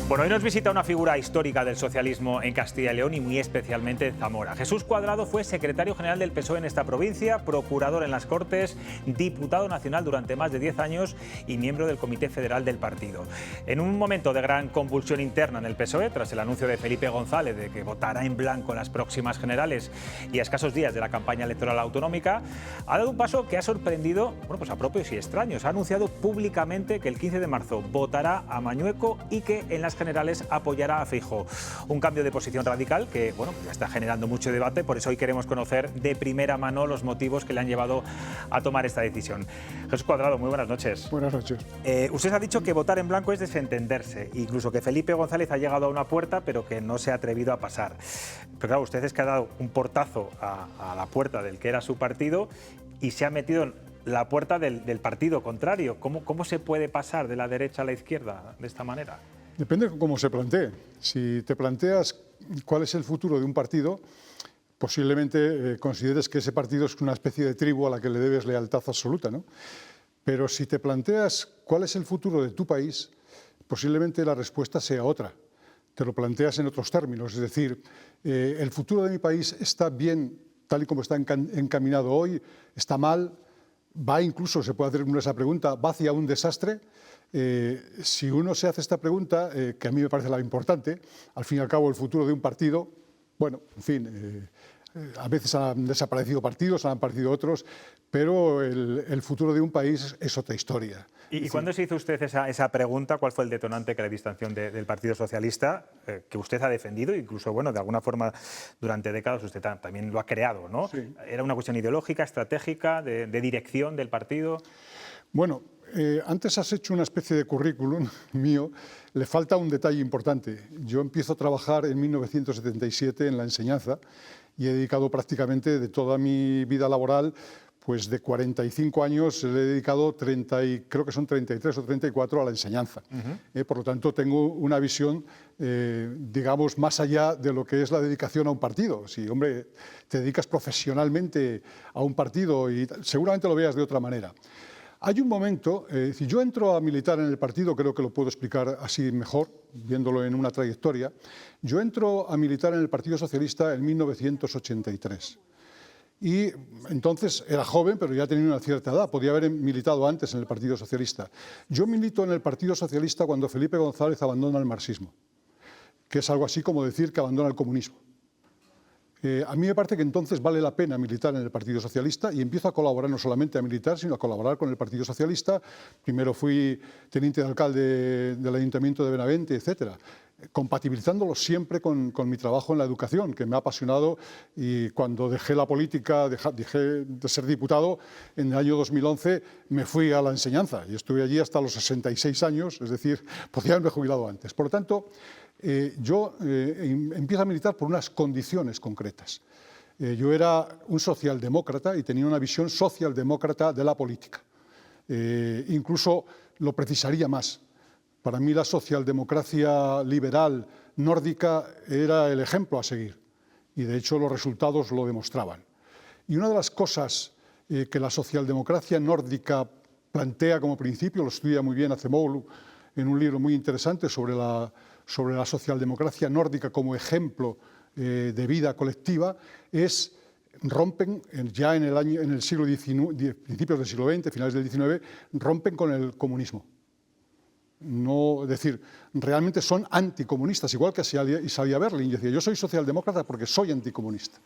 Bueno, hoy nos visita una figura histórica del socialismo en Castilla y León y muy especialmente en Zamora. Jesús Cuadrado fue secretario general del PSOE en esta provincia, procurador en las Cortes, diputado nacional durante más de 10 años y miembro del Comité Federal del partido. En un momento de gran convulsión interna en el PSOE, tras el anuncio de Felipe González de que votará en blanco en las próximas generales y a escasos días de la campaña electoral autonómica, ha dado un paso que ha sorprendido a propios y extraños. Ha anunciado públicamente que el 15 de marzo votará a Mañueco y que en las generales apoyará a Feijóo. Un cambio de posición radical que ya está generando mucho debate, por eso hoy queremos conocer de primera mano los motivos que le han llevado a tomar esta decisión. Jesús Cuadrado, muy buenas noches. Buenas noches. Usted ha dicho que votar en blanco es desentenderse, incluso que Felipe González ha llegado a una puerta pero que no se ha atrevido a pasar. Pero claro, usted es que ha dado un portazo a la puerta del que era su partido y se ha metido en la puerta del partido contrario. ¿Cómo se puede pasar de la derecha a la izquierda de esta manera? Depende de cómo se plantee. Si te planteas cuál es el futuro de un partido, posiblemente consideres que ese partido es una especie de tribu a la que le debes lealtad absoluta, ¿no? Pero si te planteas cuál es el futuro de tu país, posiblemente la respuesta sea otra. Te lo planteas en otros términos, es decir, el futuro de mi país está bien tal y como está encaminado hoy, está mal, va incluso, se puede hacer esa pregunta, va hacia un desastre. Si uno se hace esta pregunta, que a mí me parece la importante, al fin y al cabo el futuro de un partido, bueno, en fin, a veces han desaparecido partidos, han aparecido otros, pero el futuro de un país es otra historia. ¿Y cuándo se hizo usted esa pregunta? ¿Cuál fue el detonante que la distancia del Partido Socialista, que usted ha defendido, incluso, de alguna forma, durante décadas usted también lo ha creado, ¿no? Sí. ¿Era una cuestión ideológica, estratégica, de dirección del partido? Bueno, antes has hecho una especie de currículum mío, le falta un detalle importante. Yo empiezo a trabajar en 1977 en la enseñanza y he dedicado prácticamente de toda mi vida laboral, pues de 45 años le he dedicado creo que son 33 o 34 a la enseñanza. Por lo tanto, tengo una visión, digamos, más allá de lo que es la dedicación a un partido. Si, hombre, te dedicas profesionalmente a un partido y seguramente lo veas de otra manera. Hay un momento, si yo entro a militar en el partido, creo que lo puedo explicar así mejor, viéndolo en una trayectoria. Yo entro a militar en el Partido Socialista en 1983. Y entonces era joven, pero ya tenía una cierta edad, podía haber militado antes en el Partido Socialista. Yo milito en el Partido Socialista cuando Felipe González abandona el marxismo, que es algo así como decir que abandona el comunismo. A mí me parece que entonces vale la pena militar en el Partido Socialista y empiezo a colaborar, no solamente a militar, sino a colaborar con el Partido Socialista. Primero fui teniente de alcalde del Ayuntamiento de Benavente, etcétera, compatibilizándolo siempre con mi trabajo en la educación, que me ha apasionado, y cuando dejé la política, dejé de ser diputado, en el año 2011 me fui a la enseñanza y estuve allí hasta los 66 años, es decir, podía haberme jubilado antes. Por lo tanto, yo empiezo a militar por unas condiciones concretas. Yo era un socialdemócrata y tenía una visión socialdemócrata de la política. Incluso lo precisaría más. Para mí la socialdemocracia liberal nórdica era el ejemplo a seguir y de hecho los resultados lo demostraban. Y una de las cosas que la socialdemocracia nórdica plantea como principio, lo estudia muy bien Acemoglu en un libro muy interesante sobre la socialdemocracia nórdica como ejemplo de vida colectiva, rompen ya en el siglo XIX, principios del siglo XX, finales del XIX, rompen con el comunismo. No, es decir, realmente son anticomunistas, igual que Isaiah Berlin decía, yo soy socialdemócrata porque soy anticomunista.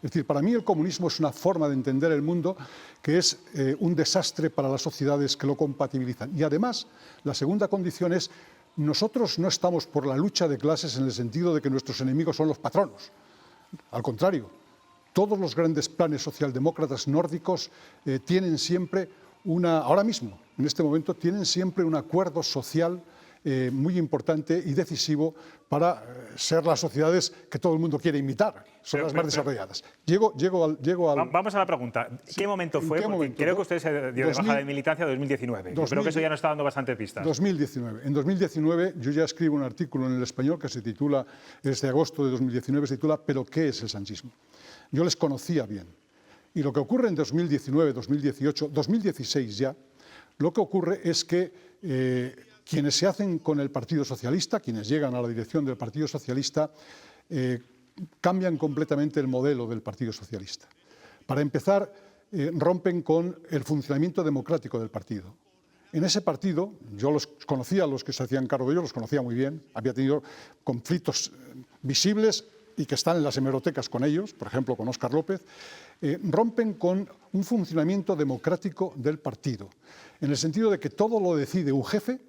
Es decir, para mí el comunismo es una forma de entender el mundo que es un desastre para las sociedades que lo compatibilizan. Y además, la segunda condición es, nosotros no estamos por la lucha de clases en el sentido de que nuestros enemigos son los patronos. Al contrario, todos los grandes planes socialdemócratas nórdicos tienen siempre ahora mismo, en este momento, tienen siempre un acuerdo social muy importante y decisivo para ser las sociedades que todo el mundo quiere imitar, son las más desarrolladas. Vamos a la pregunta. ¿Qué momento fue? Creo que usted se dio de baja de militancia en 2019. Yo creo que eso ya nos está dando bastantes pistas. 2019. En 2019 yo ya escribo un artículo en El Español que se titula, es de agosto de 2019, se titula ¿Pero qué es el sanchismo? Yo les conocía bien. Y lo que ocurre en 2019, 2018, 2016 ya, lo que ocurre es que Quienes se hacen con el Partido Socialista, quienes llegan a la dirección del Partido Socialista, cambian completamente el modelo del Partido Socialista. Para empezar, rompen con el funcionamiento democrático del partido. En ese partido, yo los conocía, los que se hacían cargo de ellos, los conocía muy bien, había tenido conflictos visibles y que están en las hemerotecas con ellos, por ejemplo con Óscar López, rompen con un funcionamiento democrático del partido, en el sentido de que todo lo decide un jefe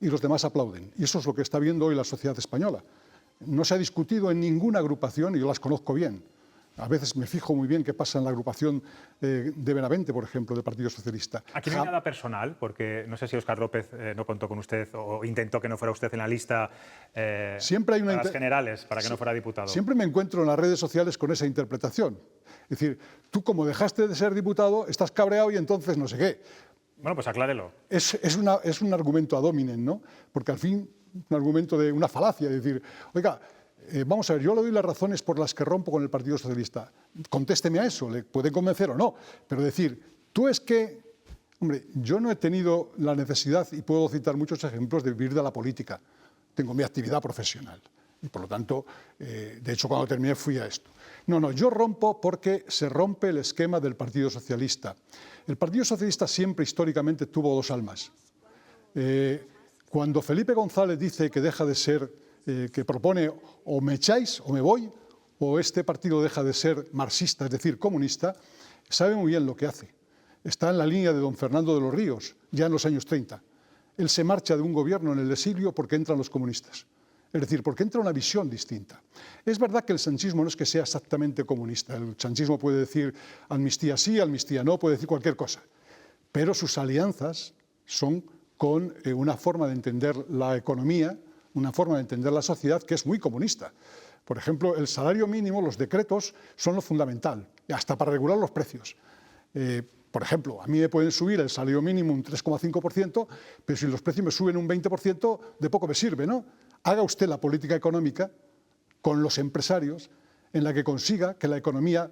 y los demás aplauden. Y eso es lo que está viendo hoy la sociedad española. No se ha discutido en ninguna agrupación, y yo las conozco bien. A veces me fijo muy bien qué pasa en la agrupación de Benavente, por ejemplo, del Partido Socialista. Aquí no hay nada personal, porque no sé si Óscar López no contó con usted o intentó que no fuera usted en la lista siempre hay para las generales, para que no fuera diputado. Siempre me encuentro en las redes sociales con esa interpretación. Es decir, tú como dejaste de ser diputado, estás cabreado y entonces no sé qué. Bueno, pues aclárelo. Es un argumento ad hominem, ¿no? Porque al fin, un argumento de una falacia, es decir, oiga, vamos a ver, yo le doy las razones por las que rompo con el Partido Socialista. Contésteme a eso, le puede convencer o no. Pero decir, tú es que, hombre, yo no he tenido la necesidad, y puedo citar muchos ejemplos, de vivir de la política. Tengo mi actividad profesional. Y por lo tanto, de hecho, cuando terminé fui a esto. No, yo rompo porque se rompe el esquema del Partido Socialista. El Partido Socialista siempre históricamente tuvo dos almas. Cuando Felipe González dice que deja de ser, que propone o me echáis o me voy, o este partido deja de ser marxista, es decir, comunista, sabe muy bien lo que hace. Está en la línea de don Fernando de los Ríos, ya en los años 30. Él se marcha de un gobierno en el exilio porque entran los comunistas. Es decir, porque entra una visión distinta. Es verdad que el sanchismo no es que sea exactamente comunista. El sanchismo puede decir amnistía sí, amnistía no, puede decir cualquier cosa. Pero sus alianzas son con una forma de entender la economía, una forma de entender la sociedad que es muy comunista. Por ejemplo, el salario mínimo, los decretos, son lo fundamental, hasta para regular los precios. Por ejemplo, a mí me pueden subir el salario mínimo un 3,5%, pero si los precios me suben un 20%, de poco me sirve, ¿no? Haga usted la política económica con los empresarios en la que consiga que la economía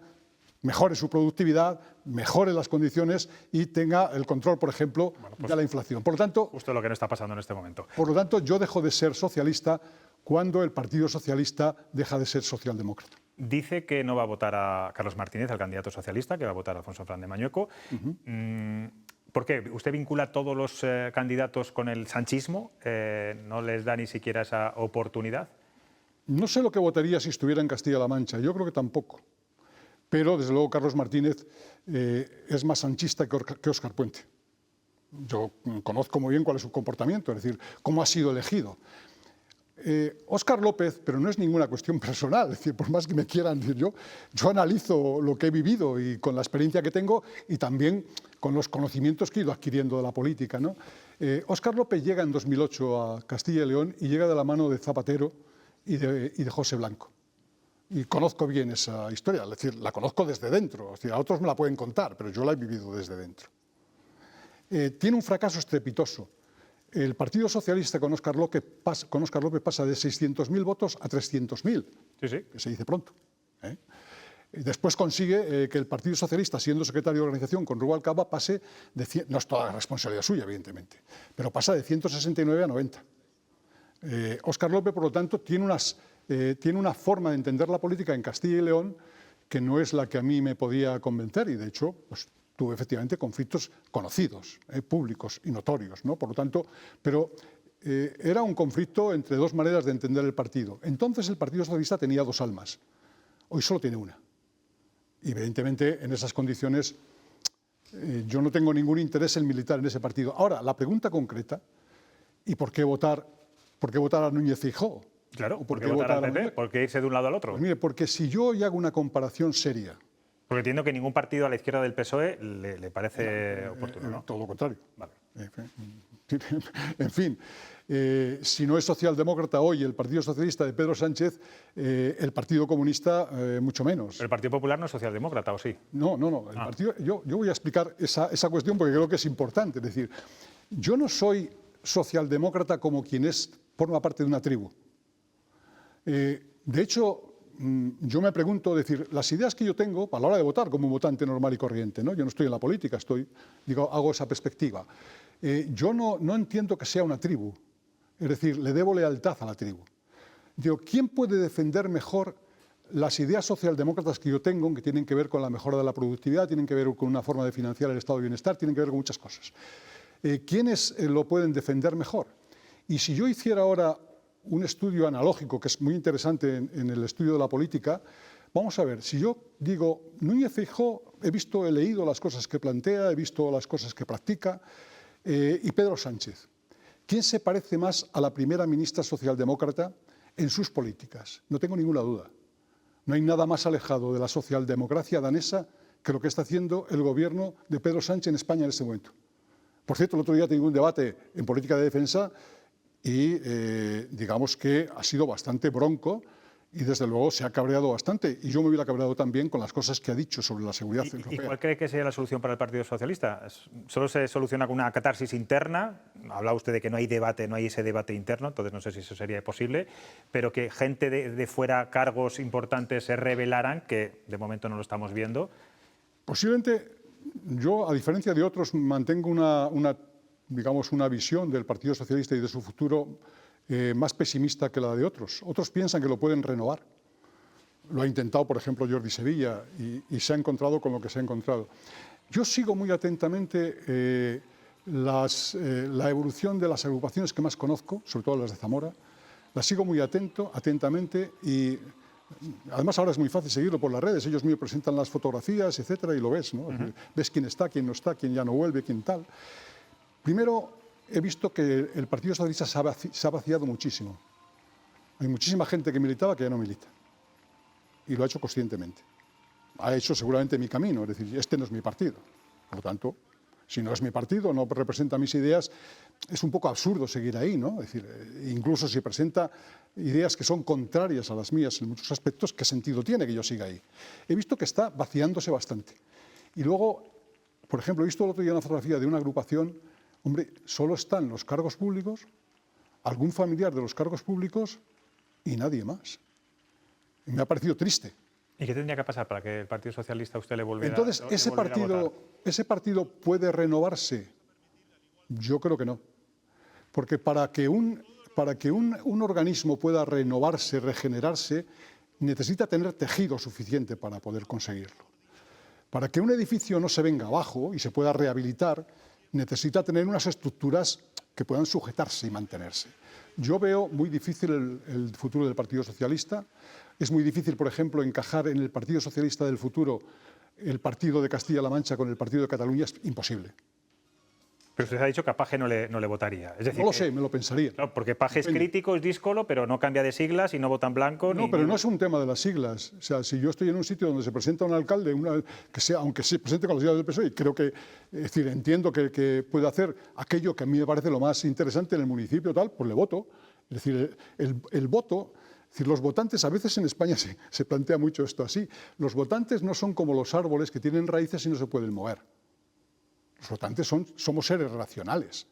mejore su productividad, mejore las condiciones y tenga el control, por ejemplo, de la inflación. Por lo tanto, justo lo que no está pasando en este momento. Por lo tanto, yo dejo de ser socialista cuando el Partido Socialista deja de ser socialdemócrata. Dice que no va a votar a Carlos Martínez, al candidato socialista, que va a votar a Alfonso Fernández Mañueco. ¿Por qué? ¿Usted vincula a todos los candidatos con el sanchismo? ¿No les da ni siquiera esa oportunidad? No sé lo que votaría si estuviera en Castilla-La Mancha. Yo creo que tampoco. Pero, desde luego, Carlos Martínez es más sanchista que Óscar Puente. Yo conozco muy bien cuál es su comportamiento, es decir, cómo ha sido elegido. Óscar López, pero no es ninguna cuestión personal, es decir, por más que me quieran decir yo analizo lo que he vivido y con la experiencia que tengo y también con los conocimientos que he ido adquiriendo de la política, ¿no? Óscar López llega en 2008 a Castilla y León y llega de la mano de Zapatero y de José Blanco. Y conozco bien esa historia, es decir, la conozco desde dentro, es decir, a otros me la pueden contar, pero yo la he vivido desde dentro. Tiene un fracaso estrepitoso. El Partido Socialista con Óscar López pasa de 600.000 votos a 300.000, sí. Que se dice pronto. Después consigue que el Partido Socialista, siendo secretario de organización con Rubalcaba, pase de no es toda la responsabilidad suya, evidentemente, pero pasa de 169 a 90. Óscar López, por lo tanto, tiene una forma de entender la política en Castilla y León que no es la que a mí me podía convencer y, de hecho, pues, tuve efectivamente conflictos conocidos, públicos y notorios, ¿no? Por lo tanto, pero era un conflicto entre dos maneras de entender el partido. Entonces el Partido Socialista tenía dos almas, hoy solo tiene una. Y evidentemente en esas condiciones yo no tengo ningún interés en militar en ese partido. Ahora, la pregunta concreta, ¿y por qué votar a Núñez Feijóo? Claro, ¿por qué votar al PP? ¿Por qué irse de un lado al otro? Pues mire, porque si yo hoy hago una comparación seria. Porque entiendo que ningún partido a la izquierda del PSOE le parece oportuno, ¿no? Todo lo contrario. Vale. En fin, si no es socialdemócrata hoy el Partido Socialista de Pedro Sánchez, el Partido Comunista mucho menos. ¿Pero el Partido Popular no es socialdemócrata o sí? No. Yo voy a explicar esa cuestión porque creo que es importante. Es decir, yo no soy socialdemócrata como quien forma parte de una tribu. De hecho, yo me pregunto, decir, las ideas que yo tengo a la hora de votar como un votante normal y corriente, ¿no? Yo no estoy en la política, hago esa perspectiva. Yo no entiendo que sea una tribu. Es decir, le debo lealtad a la tribu. Digo, ¿quién puede defender mejor las ideas socialdemócratas que yo tengo, que tienen que ver con la mejora de la productividad, tienen que ver con una forma de financiar el estado de bienestar, tienen que ver con muchas cosas? ¿Quiénes lo pueden defender mejor? Y si yo hiciera ahora un estudio analógico, que es muy interesante en el estudio de la política, vamos a ver, si yo digo, Núñez Feijóo, he leído las cosas que plantea, he visto las cosas que practica, y Pedro Sánchez, ¿quién se parece más a la primera ministra socialdemócrata en sus políticas? No tengo ninguna duda. No hay nada más alejado de la socialdemocracia danesa que lo que está haciendo el gobierno de Pedro Sánchez en España en este momento. Por cierto, el otro día tuve un debate en política de defensa y digamos que ha sido bastante bronco y desde luego se ha cabreado bastante. Y yo me hubiera cabreado también con las cosas que ha dicho sobre la seguridad europea. ¿Y cuál cree que sería la solución para el Partido Socialista? ¿Solo se soluciona con una catarsis interna? Hablaba usted de que no hay debate, no hay ese debate interno, entonces no sé si eso sería posible, pero que gente de fuera, cargos importantes, se rebelaran, que de momento no lo estamos viendo. Posiblemente yo, a diferencia de otros, mantengo una visión del Partido Socialista y de su futuro más pesimista que la de otros. Otros piensan que lo pueden renovar. Lo ha intentado, por ejemplo, Jordi Sevilla y se ha encontrado con lo que se ha encontrado. Yo sigo muy atentamente la evolución de las agrupaciones que más conozco, sobre todo las de Zamora. Las sigo muy atentamente y además ahora es muy fácil seguirlo por las redes. Ellos me presentan las fotografías, etcétera, y lo ves, ¿no? Ves quién está, quién no está, quién ya no vuelve, quién tal. Primero, he visto que el Partido Socialista se ha vaciado muchísimo. Hay muchísima gente que militaba que ya no milita. Y lo ha hecho conscientemente. Ha hecho seguramente mi camino, es decir, este no es mi partido. Por lo tanto, si no es mi partido, no representa mis ideas, es un poco absurdo seguir ahí, ¿no? Es decir, incluso si presenta ideas que son contrarias a las mías en muchos aspectos, ¿qué sentido tiene que yo siga ahí? He visto que está vaciándose bastante. Y luego, por ejemplo, he visto el otro día una fotografía de una agrupación. Hombre, solo están los cargos públicos, algún familiar de los cargos públicos y nadie más. Y me ha parecido triste. ¿Y qué tendría que pasar para que el Partido Socialista a usted le volviera a votar? Entonces, ¿ese partido puede renovarse? Yo creo que no. Porque para que un organismo pueda renovarse, regenerarse, necesita tener tejido suficiente para poder conseguirlo. Para que un edificio no se venga abajo y se pueda rehabilitar, necesita tener unas estructuras que puedan sujetarse y mantenerse. Yo veo muy difícil el futuro del Partido Socialista. Es muy difícil, por ejemplo, encajar en el Partido Socialista del futuro el Partido de Castilla-La Mancha con el Partido de Cataluña. Es imposible. Pero usted ha dicho que a Paje no le votaría. Es decir, no lo sé, me lo pensaría. No, porque Paje es crítico, es díscolo, pero no cambia de siglas y no vota en blanco. No, pero no es un tema de las siglas. O sea, si yo estoy en un sitio donde se presenta un alcalde, aunque se presente con las siglas del PSOE, creo que, es decir, entiendo que puede hacer aquello que a mí me parece lo más interesante en el municipio, tal, pues le voto. Es decir, el voto. Es decir, los votantes, a veces en España se plantea mucho esto así. Los votantes no son como los árboles que tienen raíces y no se pueden mover. Los votantes somos seres racionales,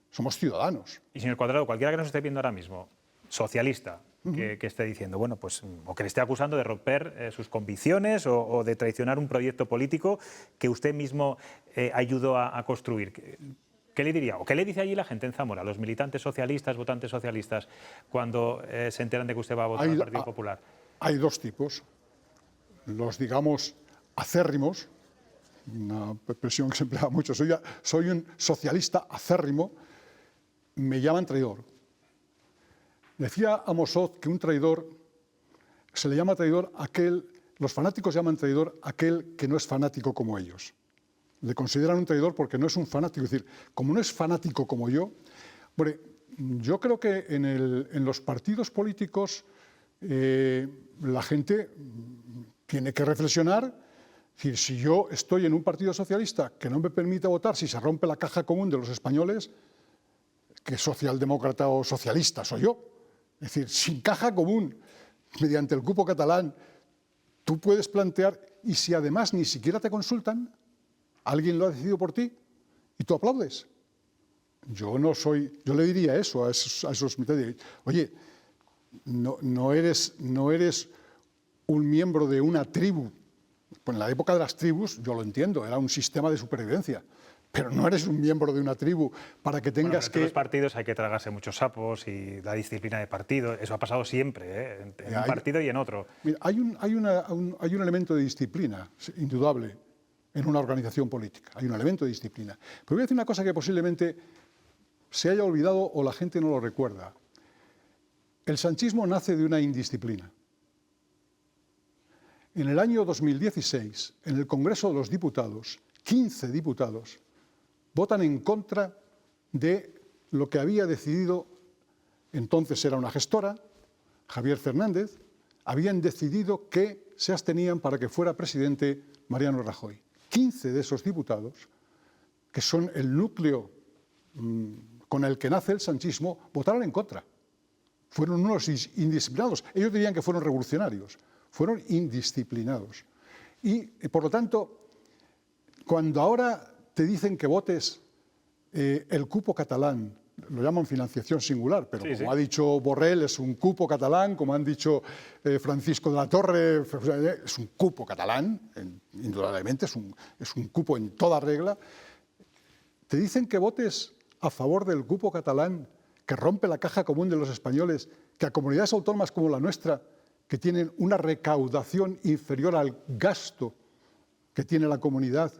somos ciudadanos. Y señor Cuadrado, cualquiera que nos esté viendo ahora mismo, socialista, que esté diciendo, bueno, pues, o que le esté acusando de romper sus convicciones o de traicionar un proyecto político que usted mismo ayudó a construir, ¿qué le diría? ¿O qué le dice allí la gente en Zamora, los militantes socialistas, votantes socialistas, cuando se enteran de que usted va a votar al Partido Popular? Hay dos tipos. Los, digamos, acérrimos, una expresión que se emplea mucho. Soy un socialista acérrimo, me llaman traidor. Decía Amos Oz que un traidor, se le llama traidor los fanáticos llaman traidor aquel que no es fanático como ellos. Le consideran un traidor porque no es un fanático. Es decir, como no es fanático como yo, hombre, yo creo que en los partidos políticos la gente tiene que reflexionar. Es decir, si yo estoy en un partido socialista que no me permite votar, si se rompe la caja común de los españoles, ¿qué socialdemócrata o socialista soy yo? Es decir, sin caja común, mediante el cupo catalán, tú puedes plantear, y si además ni siquiera te consultan, alguien lo ha decidido por ti y tú aplaudes. Yo le diría eso a esos militantes. Oye, no eres un miembro de una tribu. Pues en la época de las tribus, yo lo entiendo, era un sistema de supervivencia. pero no eres un miembro de una tribu para que tengas En los partidos hay que tragarse muchos sapos y la disciplina de partido, eso ha pasado siempre, en un partido y en otro. Mira, hay un elemento de disciplina, indudable, en una organización política. Hay un elemento de disciplina. Pero voy a decir una cosa que posiblemente se haya olvidado o la gente no lo recuerda. El sanchismo nace de una indisciplina. En el año 2016, en el Congreso de los Diputados, 15 diputados votan en contra de lo que había decidido, entonces era una gestora, Javier Fernández, habían decidido que se abstenían para que fuera presidente Mariano Rajoy. 15 de esos diputados, que son el núcleo con el que nace el sanchismo, votaron en contra. Fueron unos indisciplinados. Ellos dirían que fueron revolucionarios. Fueron indisciplinados. Y, por lo tanto, cuando ahora te dicen que votes el cupo catalán, lo llaman financiación singular, pero sí, como ha dicho Borrell, es un cupo catalán, como han dicho Francisco de la Torre, es un cupo catalán, indudablemente, es un cupo en toda regla. Te dicen que votes a favor del cupo catalán, que rompe la caja común de los españoles, que a comunidades autónomas como la nuestra, que tienen una recaudación inferior al gasto que tiene la comunidad,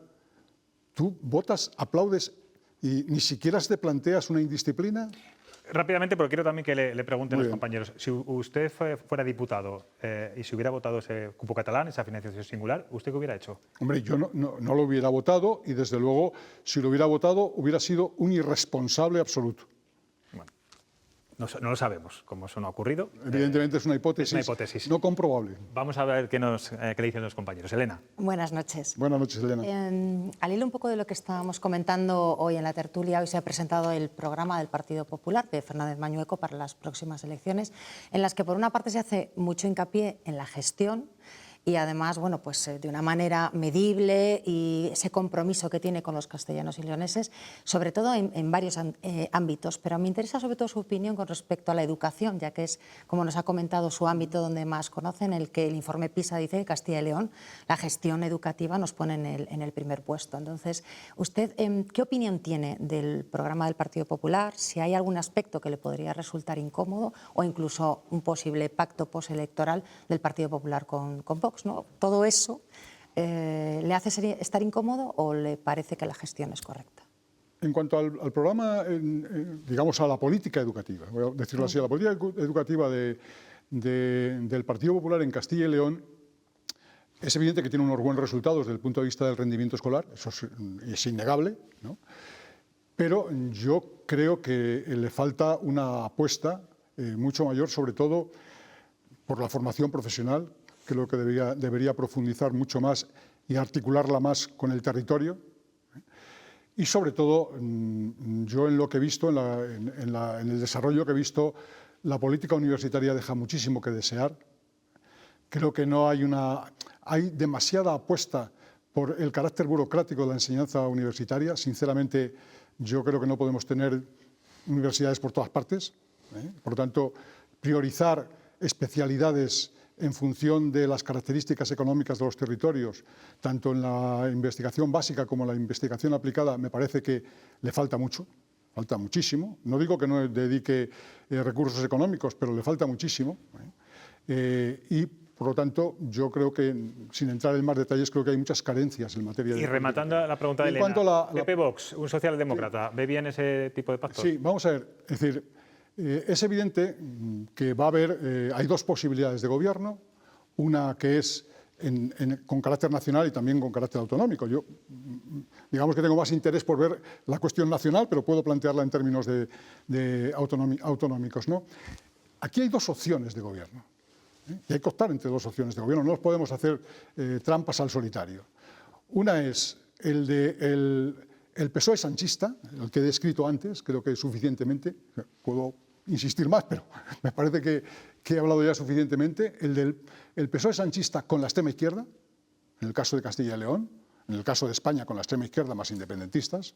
tú votas, aplaudes y ni siquiera te planteas una indisciplina. Rápidamente, porque quiero también que le pregunten los compañeros. Si usted fuera diputado y si hubiera votado ese cupo catalán, esa financiación singular, ¿usted qué hubiera hecho? Hombre, yo no lo hubiera votado y, desde luego, si lo hubiera votado, hubiera sido un irresponsable absoluto. Bueno, no lo sabemos cómo eso no ha ocurrido. Evidentemente es una hipótesis, no comprobable. Vamos a ver qué le dicen los compañeros. Elena. Buenas noches. Buenas noches, Elena. Al hilo un poco de lo que estábamos comentando hoy en la tertulia, hoy se ha presentado el programa del Partido Popular de Fernández Mañueco para las próximas elecciones, en las que por una parte se hace mucho hincapié en la gestión y además, bueno, pues de una manera medible, y ese compromiso que tiene con los castellanos y leoneses, sobre todo en varios ámbitos. Pero me interesa sobre todo su opinión con respecto a la educación, ya que es, como nos ha comentado, su ámbito donde más conocen, el que el informe PISA dice que Castilla y León, la gestión educativa nos pone en el primer puesto. Entonces, ¿usted qué opinión tiene del programa del Partido Popular? Si hay algún aspecto que le podría resultar incómodo o incluso un posible pacto postelectoral del Partido Popular con Vox, ¿no? ¿Todo eso le hace estar incómodo o le parece que la gestión es correcta? En cuanto al programa, digamos a la política educativa, voy a decirlo así, a la política educativa del Partido Popular en Castilla y León, es evidente que tiene unos buenos resultados desde el punto de vista del rendimiento escolar, eso es innegable, ¿no? Pero yo creo que le falta una apuesta mucho mayor, sobre todo por la formación profesional. Creo que debería profundizar mucho más y articularla más con el territorio. Y sobre todo, yo en lo que he visto, en el desarrollo que he visto, la política universitaria deja muchísimo que desear. Creo que hay demasiada apuesta por el carácter burocrático de la enseñanza universitaria. Sinceramente, yo creo que no podemos tener universidades por todas partes. Por lo tanto, priorizar especialidades en función de las características económicas de los territorios, tanto en la investigación básica como en la investigación aplicada, me parece que le falta mucho, falta muchísimo. No digo que no dedique recursos económicos, pero le falta muchísimo. Y, por lo tanto, yo creo que, sin entrar en más detalles, creo que hay muchas carencias en materia de... Y rematando la pregunta de Elena, PP Vox, un socialdemócrata, ¿ve bien ese tipo de pactos? Sí, vamos a ver, es decir, es evidente que va a haber, hay dos posibilidades de gobierno, una que es con carácter nacional y también con carácter autonómico. Yo, digamos que tengo más interés por ver la cuestión nacional, pero puedo plantearla en términos autonómicos, ¿no? Aquí hay dos opciones de gobierno, y hay que optar entre dos opciones de gobierno, no nos podemos hacer trampas al solitario. Una es el PSOE sanchista, el que he descrito antes, creo que suficientemente, puedo insistir más, pero me parece que he hablado ya suficientemente, el PSOE sanchista con la extrema izquierda, en el caso de Castilla y León, en el caso de España con la extrema izquierda más independentistas,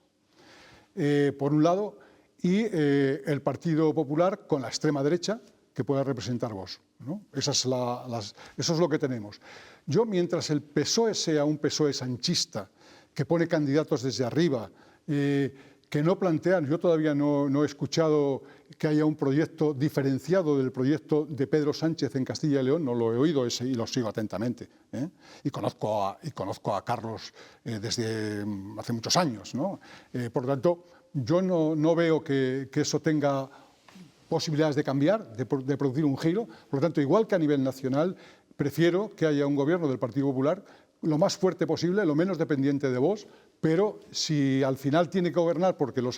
por un lado, y el Partido Popular con la extrema derecha, que pueda representar Vox, ¿no? Eso es lo que tenemos. Yo, mientras el PSOE sea un PSOE sanchista, que pone candidatos desde arriba, que no plantean, yo todavía no he escuchado que haya un proyecto diferenciado del proyecto de Pedro Sánchez en Castilla y León, no lo he oído ese y lo sigo atentamente, ¿eh? Y conozco a Carlos desde hace muchos años, ¿no? Por lo tanto, yo no veo que eso tenga posibilidades de cambiar, de producir un giro. Por lo tanto, igual que a nivel nacional, prefiero que haya un gobierno del Partido Popular lo más fuerte posible, lo menos dependiente de Vox, pero si al final tiene que gobernar porque los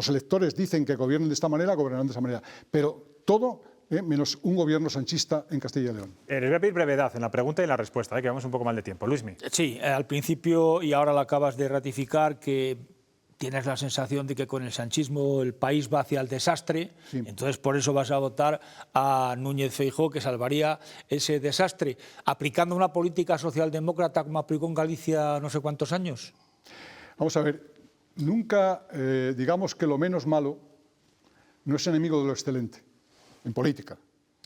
electores dicen que gobiernen de esta manera, gobernarán de esa manera. Pero todo menos un gobierno sanchista en Castilla y León. Les voy a pedir brevedad en la pregunta y en la respuesta, que vamos un poco mal de tiempo. Luismi. Sí, al principio, y ahora lo acabas de ratificar, que tienes la sensación de que con el sanchismo el país va hacia el desastre, sí. Entonces por eso vas a votar a Núñez Feijóo, que salvaría ese desastre, aplicando una política socialdemócrata como aplicó en Galicia no sé cuántos años. Vamos a ver, nunca digamos que lo menos malo no es enemigo de lo excelente en política.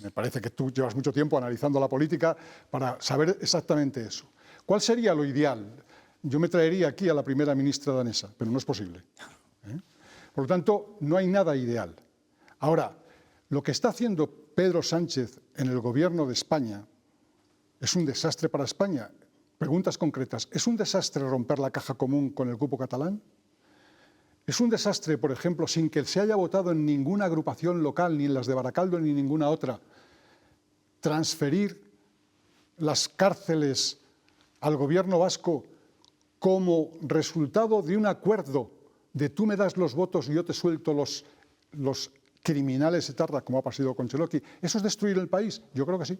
Me parece que tú llevas mucho tiempo analizando la política para saber exactamente eso. ¿Cuál sería lo ideal? Yo me traería aquí a la primera ministra danesa, pero no es posible. Por lo tanto, no hay nada ideal. Ahora, lo que está haciendo Pedro Sánchez en el gobierno de España es un desastre para España. Preguntas concretas. ¿Es un desastre romper la caja común con el cupo catalán? ¿Es un desastre, por ejemplo, sin que se haya votado en ninguna agrupación local, ni en las de Baracaldo ni ninguna otra, transferir las cárceles al gobierno vasco como resultado de un acuerdo de tú me das los votos y yo te suelto los criminales etarras, como ha pasado con Cheloqui? ¿Eso es destruir el país? Yo creo que sí.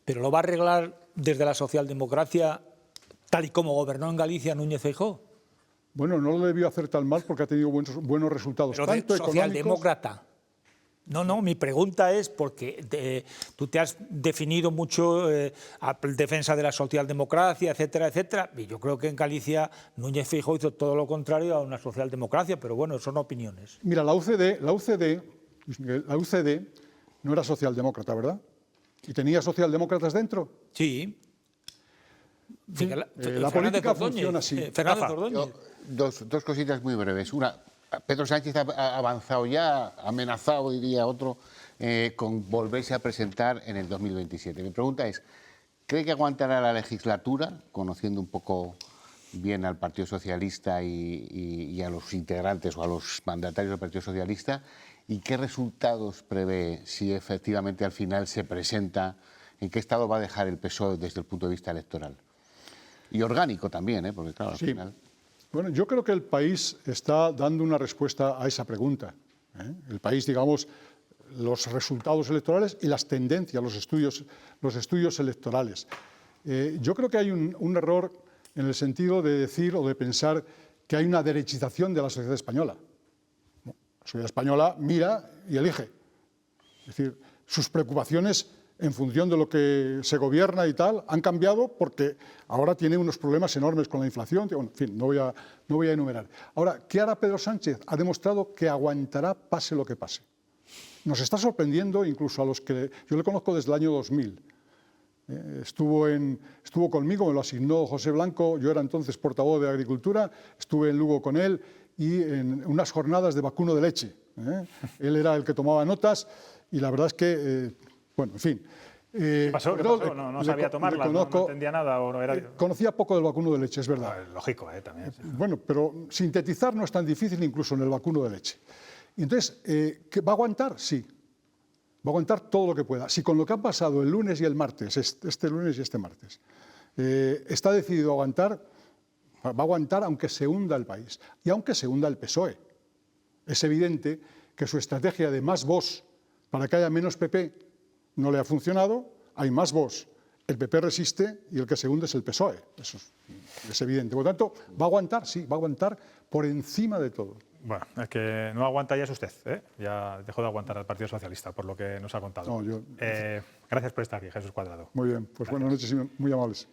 ¿Pero lo va a arreglar desde la socialdemocracia tal y como gobernó en Galicia Núñez Feijóo? Bueno, no lo debió hacer tan mal porque ha tenido buenos resultados. Pero tanto socialdemócrata. No, mi pregunta es porque tú te has definido mucho a defensa de la socialdemocracia, etcétera, etcétera, y yo creo que en Galicia Núñez Feijóo hizo todo lo contrario a una socialdemocracia, pero bueno, son opiniones. Mira, la UCD no era socialdemócrata, ¿verdad? ¿Y tenía socialdemócratas dentro? Sí. La política funciona así. Fernández Ordóñez. Dos cositas muy breves. Una, Pedro Sánchez ha avanzado ya, amenazado, diría otro, con volverse a presentar en el 2027. Mi pregunta es, ¿cree que aguantará la legislatura, conociendo un poco bien al Partido Socialista y a los integrantes o a los mandatarios del Partido Socialista? ¿Y qué resultados prevé si efectivamente al final se presenta? ¿En qué estado va a dejar el PSOE desde el punto de vista electoral? Y orgánico también, porque claro, al final... Bueno, yo creo que el país está dando una respuesta a esa pregunta. El país, digamos, los resultados electorales y las tendencias, los estudios electorales. Yo creo que hay un error en el sentido de decir o de pensar que hay una derechización de la sociedad española. La sociedad española mira y elige. Es decir, sus preocupaciones en función de lo que se gobierna y tal, han cambiado porque ahora tiene unos problemas enormes con la inflación. Bueno, en fin, no voy a enumerar. Ahora, ¿qué hará Pedro Sánchez? Ha demostrado que aguantará pase lo que pase. Nos está sorprendiendo incluso a los que... Yo le conozco desde el año 2000. Estuvo conmigo, me lo asignó José Blanco, yo era entonces portavoz de Agricultura, estuve en Lugo con él y en unas jornadas de vacuno de leche. Él era el que tomaba notas y la verdad es que... Bueno, en fin. ¿Qué pasó? ¿No sabía tomarla? ¿No entendía nada? ¿O no era... Conocía poco del vacuno de leche, es verdad. Lógico, también. Sí. Bueno, pero sintetizar no es tan difícil incluso en el vacuno de leche. Y entonces, ¿va a aguantar? Sí. Va a aguantar todo lo que pueda. Si con lo que ha pasado el lunes y el martes, este lunes y este martes, está decidido a aguantar, va a aguantar aunque se hunda el país. Y aunque se hunda el PSOE. Es evidente que su estrategia de más Vox para que haya menos PP no le ha funcionado, hay más Vox. El PP resiste y el que se hunde es el PSOE. Eso es evidente. Por lo tanto, ¿va a aguantar? Sí, va a aguantar por encima de todo. Bueno, es que no aguanta ya es usted, ¿eh? Ya dejó de aguantar al Partido Socialista, por lo que nos ha contado. No, gracias por estar aquí, Jesús Cuadrado. Muy bien, pues gracias. Buenas noches y muy amables.